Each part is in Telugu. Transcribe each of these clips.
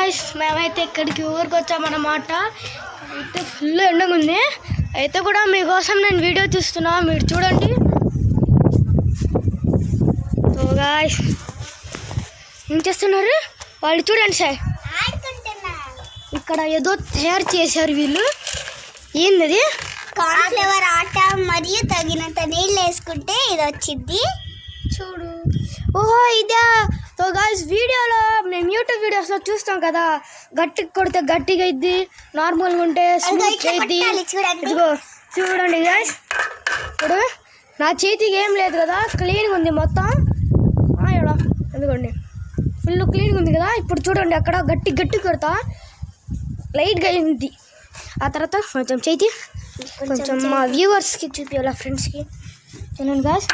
గాయ్స్ మేమైతే ఇక్కడికి ఊరికి వచ్చామన్నమాట. అయితే ఫుల్ ఎండగా ఉంది. అయితే కూడా మీకోసం నేను వీడియో తీస్తున్నా, మీరు చూడండి. సో గాయ్స్ ఏం చేస్తున్నారు వాళ్ళు చూడండి సార్. ఇక్కడ ఏదో తయారు చేశారు వీళ్ళు. ఏంది కార్న్ఫ్లవర్ ఆట మరియు తగినంత నీళ్ళు వేసుకుంటే ఇది వచ్చింది చూడు. ఓహో ఇదే. సో గాయ్స్ వీడియోలో మేము యూట్యూబ్ వీడియోస్లో చూస్తాం కదా, గట్టిగా కొడితే గట్టిగా అయింది, నార్మల్గా ఉంటే స్మూత్ అయింది. ఇదిగో చూడండి గాయ్స్, ఇప్పుడు నా చేతికి ఏం లేదు కదా, క్లీన్గా ఉంది మొత్తం. ఇక్కడ ఎందుకండి ఫుల్ క్లీన్గా ఉంది కదా. ఇప్పుడు చూడండి అక్కడ గట్టి కొడతా లైట్గా అయింది. ఆ తర్వాత కొంచెం చేతి కొంచెం మా వ్యూవర్స్కి చూపించాలి, ఫ్రెండ్స్కి. చూడండి గాయ్స్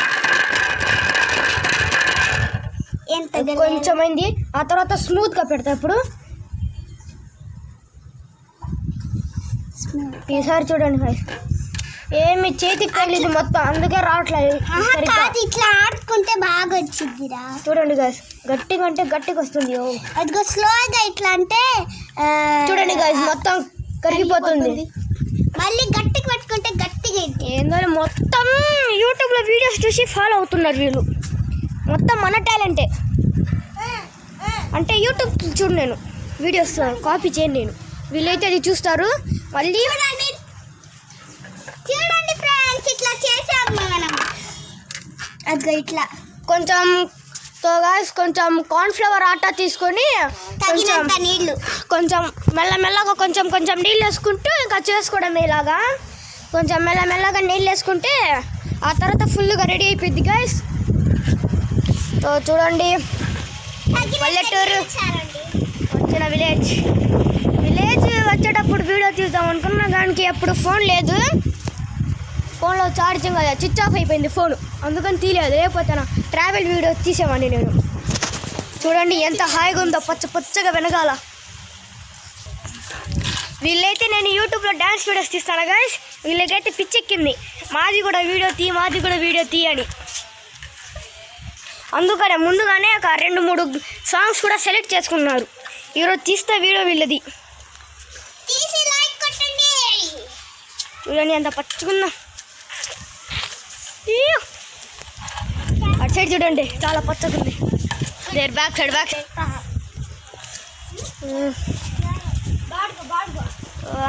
కొంచెం అయింది. ఆ తర్వాత స్మూత్గా పెడతా. ఇప్పుడు ఈసారి చూడండి గాయ్స్ ఏమి చేతికి తగిలింది మొత్తం, అందుకే రావట్లేదు. ఇట్లా ఆడుకుంటే బాగా వచ్చిందిరా. చూడండి గాయ్స్ గట్టిగా అంటే గట్టిగా వస్తుంది. అదిగో స్లోగా ఇట్లా అంటే చూడండి గాయ్స్ మొత్తం కరిగిపోతుంది. మళ్ళీ గట్టిగా పట్టుకుంటే గట్టిగా ఏందో మొత్తం యూట్యూబ్లో వీడియోస్ చూసి ఫాలో అవుతున్నారు వీళ్ళు. మొత్తం మన టాలెంటే. అంటే యూట్యూబ్ చూడు, నేను వీడియోస్ కాపీ చేయను నేను, వీళ్ళైతే అది చూస్తారు. మళ్ళీ చూడండి ఫ్రెండ్స్ ఇట్లా చేసాము మనం. అదిగో ఇట్లా కొంచెం సో గాయ్స్ కొంచెం కార్న్ఫ్లవర్ ఆటా తీసుకొని తగినంత నీళ్ళు కొంచెం మెల్లమెల్లగా కొంచెం నీళ్ళు వేసుకుంటూ ఇంకా చేసుకోవడం. ఇలాగా కొంచెం మెల్లమెల్లగా నీళ్ళు వేసుకుంటే ఆ తర్వాత ఫుల్గా రెడీ అయిపోయింది గాయ్స్. సో చూడండి పల్లెటూరు వచ్చిన విలేజ్ వచ్చేటప్పుడు వీడియో తీద్దాం అనుకున్నా, దానికి అప్పుడు ఫోన్ లేదు, ఫోన్లో ఛార్జింగ్ కదా స్విచ్ ఆఫ్ అయిపోయింది ఫోన్, అందుకని తీయలేదు. లేకపోతే ట్రావెల్ వీడియో తీసేవాడిని నేను. చూడండి ఎంత హాయిగా ఉందో పచ్చగా వెనకాల. వీళ్ళైతే నేను యూట్యూబ్లో డ్యాన్స్ వీడియోస్ తీస్తాను గాయ్స్. వీళ్ళకైతే పిచ్చెక్కింది మాది కూడా వీడియో తీ అని. అందుకనే ముందుగానే ఒక 2-3 సాంగ్స్ కూడా సెలెక్ట్ చేసుకున్నారు. ఈరోజు తీస్తే వీడియో వీళ్ళది. చూడండి ఎంత పచ్చగుందా. అటు సైడ్ చూడండి చాలా పచ్చగుంది. దేర్ బ్యాక్ సైడ్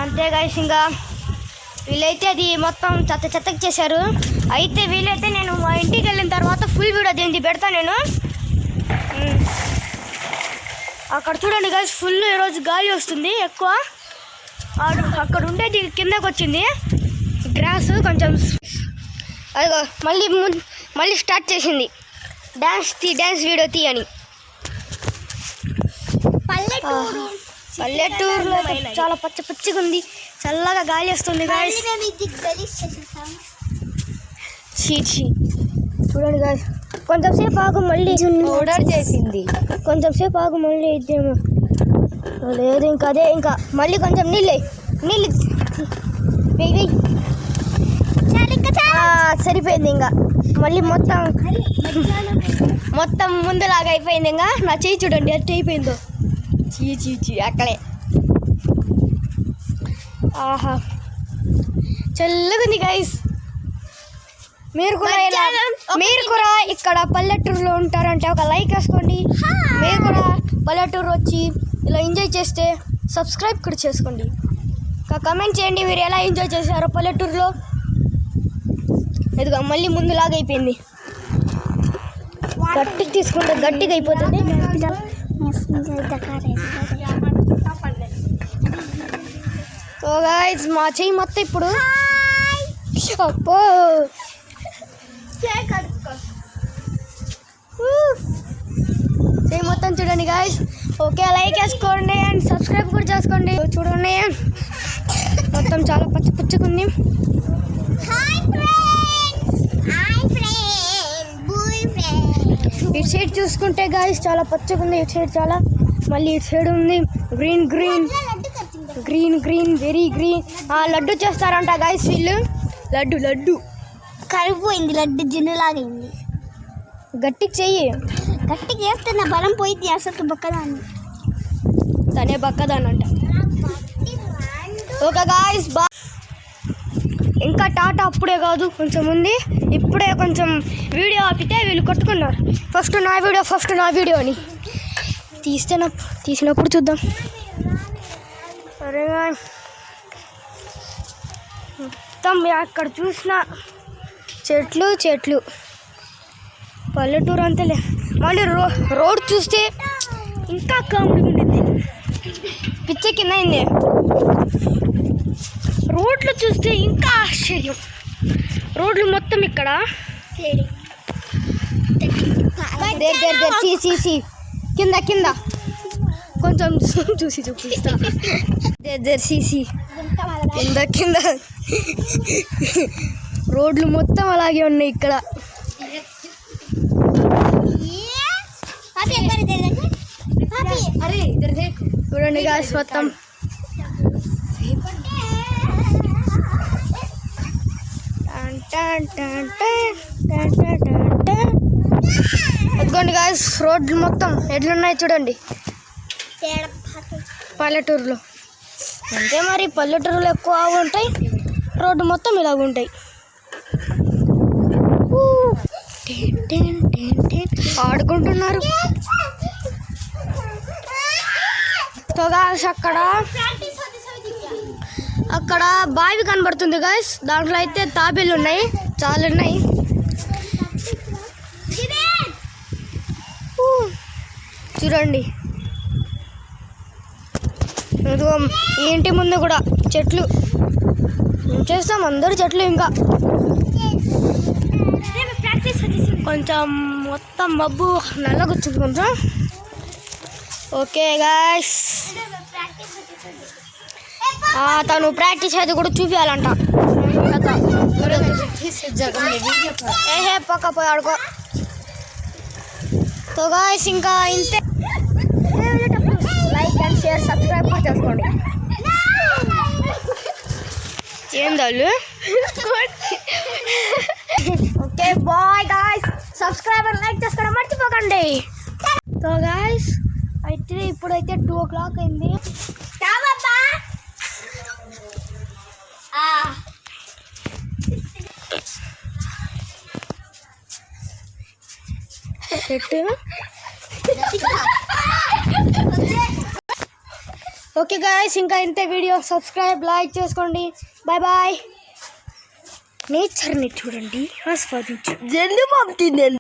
అంతే గాయ్స్. ఇంకా వీళ్ళైతే అది మొత్తం చెత్తకి చేశారు. అయితే వీళ్ళైతే నేను మా ఇంటికి వెళ్ళిన తర్వాత ఫుల్ వీడియో దీనికి పెడతా నేను. అక్కడ చూడండి గాయ్స్ ఫుల్ ఈరోజు గాలి వస్తుంది ఎక్కువ. అక్కడ ఉండేది కిందకు వచ్చింది గ్రాస్ కొంచెం. అదిగో మళ్ళీ స్టార్ట్ చేసింది డ్యాన్స్ వీడియో తీయని. పల్లెటూరులో చాలా పచ్చగా ఉంది, చల్లగా గాలి వస్తుంది గాయ్స్. చూడండి గాయ్స్ కొంచెం సేపు ఆగు, మళ్ళీ ఆర్డర్ చేసింది. కొంచెం సేపు ఆగు మళ్ళీ ఇద్దేమో లేదు. ఇంకా అదే ఇంకా మళ్ళీ కొంచెం నీళ్ళు వెయ్యి సరిపోయింది. ఇంకా మళ్ళీ మొత్తం ముందులాగా అయిపోయింది. ఇంకా నా చెయ్యి చూడండి ఎట్టు అయిపోయిందో. చీ అక్కడే. ఆహా చల్లగా ఉంది గైస్. మీరు కూడా ఇక్కడ పల్లెటూరులో ఉంటారంటే ఒక లైక్ వేసుకోండి. మీరు కూడా పల్లెటూరు వచ్చి ఇలా ఎంజాయ్ చేస్తే సబ్స్క్రైబ్ కూడా చేసుకోండి. కమెంట్ చేయండి మీరు ఎలా ఎంజాయ్ చేశారో పల్లెటూరులో. ఇదిగో మళ్ళీ ముందులాగా అయిపోయింది. గట్టిగా తీసుకుంటే గట్టిగా అయిపోతుంది. సో గాయ్స్ మా చెయ్యి మొత్తం ఇప్పుడు చెయ్యి మొత్తం చూడండి గాయ్స్. ఓకే లైక్ వేసుకోండి అండ్ సబ్స్క్రైబ్ కూడా చేసుకోండి. చూడండి మొత్తం చాలా పచ్చగా ఉంది. ఇటు సైడ్ చూసుకుంటే గాయ్స్ చాలా పచ్చగా ఉంది. ఇటు సైడ్ చాలా, మళ్ళీ ఇటు సైడ్ ఉంది గ్రీన్ వెరీ గ్రీన్. లడ్డు చేస్తారంట గాయ్స్ వీళ్ళు. లడ్డు కరిగిపోయింది, లడ్డు జిన్నులాగైంది. గట్టికి చెయ్యి, గట్టిగా వేస్తే నా బలం పోయింది అసలు బొక్కదాన్ని. తనే బక్కదానంట. ఓకే గాయ్స్ బా. ఇంకా టాటా అప్పుడే కాదు, కొంచెం ఉంది. ఇప్పుడే కొంచెం వీడియో ఆపితే వీళ్ళు కొట్టుకున్నారు. ఫస్ట్ నా వీడియో అని తీసినప్పుడు చూద్దాం. సరే మొత్తం అక్కడ చూసిన చెట్లు పల్లెటూరు అంతలే. మళ్ళీ రోడ్ చూస్తే ఇంకా కామెడీ ఉండింది, పిచ్చ కింద అయింది. రోడ్లు చూస్తే ఇంకా ఆశ్చర్యం. రోడ్లు మొత్తం ఇక్కడ కింద కొంచెం చూసి చూపిస్తా. సీసీ కింద రోడ్లు మొత్తం అలాగే ఉన్నాయి ఇక్కడ. చూడండి గాయ్స్ మొత్తం అదిగోండి గాయ్స్ రోడ్లు మొత్తం ఎట్లున్నాయి చూడండి. పల్లెటూరులో అంతే మరి, పల్లెటూరులో ఎక్కువ ఉంటాయి, రోడ్డు మొత్తం ఇలాగ ఉంటాయి. ఆడుకుంటున్నారు. అక్కడ బావి కనబడుతుంది గాయ్స్, దాంట్లో అయితే తాబేలు ఉన్నాయి, చాలా ఉన్నాయి. చూడండి ఈ ఇంటి ముందు కూడా చెట్లు. ఏం చేస్తాం, అందరు చెట్లు. ఇంకా కొంచెం మొత్తం మబ్బు నల్లగొచ్చింది కొంచెం. ఓకే గాయ్స్ తను ప్రాక్టీస్ అయితే కూడా చూపించాలంట. ఏహే పక్క పోయి ఆడుకో. సో గాయ్స్ ఇంకా ఇంతే. లైక్ అండ్ షేర్ సబ్స్క్రైబ్ కూడా చేసుకోండి. ఏందాళ్ళు okay bye guys. Subscribe and like చేసుకోవడం మర్చిపోకండి. సో గాయ్స్ అయితే ఇప్పుడైతే 2 o'clock అయింది. ఓకే గాయ్స్ ఇంకా ఇంతే వీడియో. సబ్స్క్రైబ్ లైక్ చేసుకోండి. Bye bye. నేచర్ని చూడండి, ఆస్వాదించు.